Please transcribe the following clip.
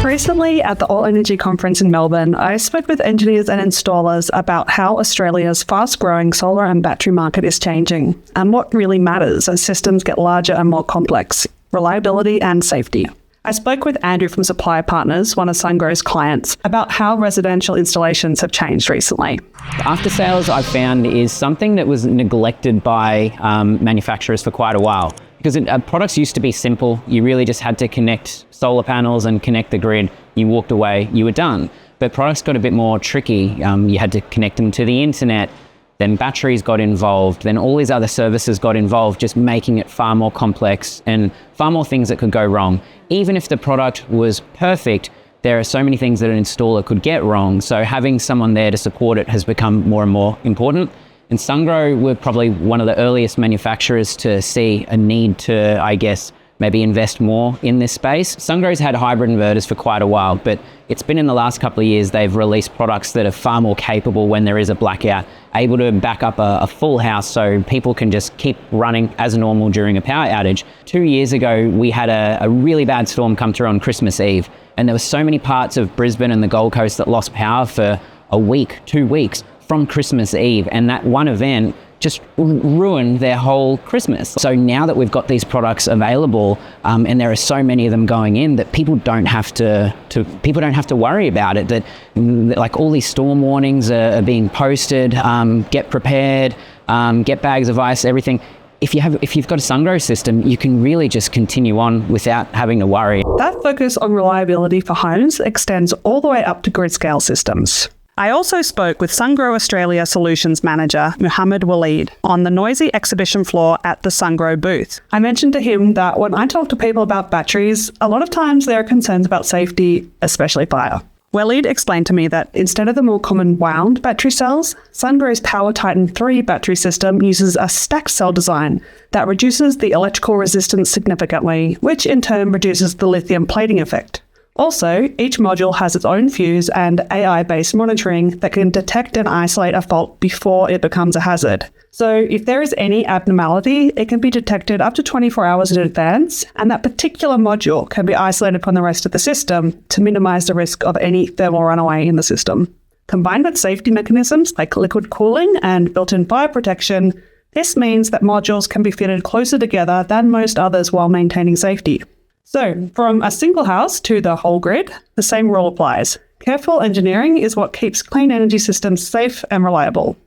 Recently, at the All Energy Conference in Melbourne, I spoke with engineers and installers about how Australia's fast-growing solar and battery market is changing, and what really matters as systems get larger and more complex: reliability and safety. I spoke with Andrew from Supplier Partners, one of Sungrow's clients, about how residential installations have changed recently. After sales, I've found, is something that was neglected by manufacturers for quite a while. Because products used to be simple. You really just had to connect solar panels and connect the grid. You walked away, you were done. But products got a bit more tricky. You had to connect them to the internet. Then batteries got involved. Then all these other services got involved, just making it far more complex and far more things that could go wrong. Even if the product was perfect, there are so many things that an installer could get wrong. So having someone there to support it has become more and more important. And Sungrow were probably one of the earliest manufacturers to see a need to, I guess, maybe invest more in this space. Sungrow's had hybrid inverters for quite a while, but it's been in the last couple of years they've released products that are far more capable when there is a blackout, able to back up a full house so people can just keep running as normal during a power outage. 2 years ago, we had a really bad storm come through on Christmas Eve, and there were so many parts of Brisbane and the Gold Coast that lost power for a week, 2 weeks from Christmas Eve, and that one event just ruined their whole Christmas. So now that we've got these products available, and there are so many of them going in, that people don't have to worry about it. That like all these storm warnings are being posted. Get prepared. Get bags of ice. Everything. If you've got a Sungrow system, you can really just continue on without having to worry. That focus on reliability for homes extends all the way up to grid-scale systems. I also spoke with Sungrow Australia Solutions Manager, Muhammad Waleed, on the noisy exhibition floor at the Sungrow booth. I mentioned to him that when I talk to people about batteries, a lot of times there are concerns about safety, especially fire. Waleed explained to me that instead of the more common wound battery cells, Sungrow's Power Titan 3 battery system uses a stacked cell design that reduces the electrical resistance significantly, which in turn reduces the lithium plating effect. Also, each module has its own fuse and AI-based monitoring that can detect and isolate a fault before it becomes a hazard. So if there is any abnormality, it can be detected up to 24 hours in advance, and that particular module can be isolated from the rest of the system to minimize the risk of any thermal runaway in the system. Combined with safety mechanisms like liquid cooling and built-in fire protection, this means that modules can be fitted closer together than most others while maintaining safety. So, from a single house to the whole grid, the same rule applies. Careful engineering is what keeps clean energy systems safe and reliable.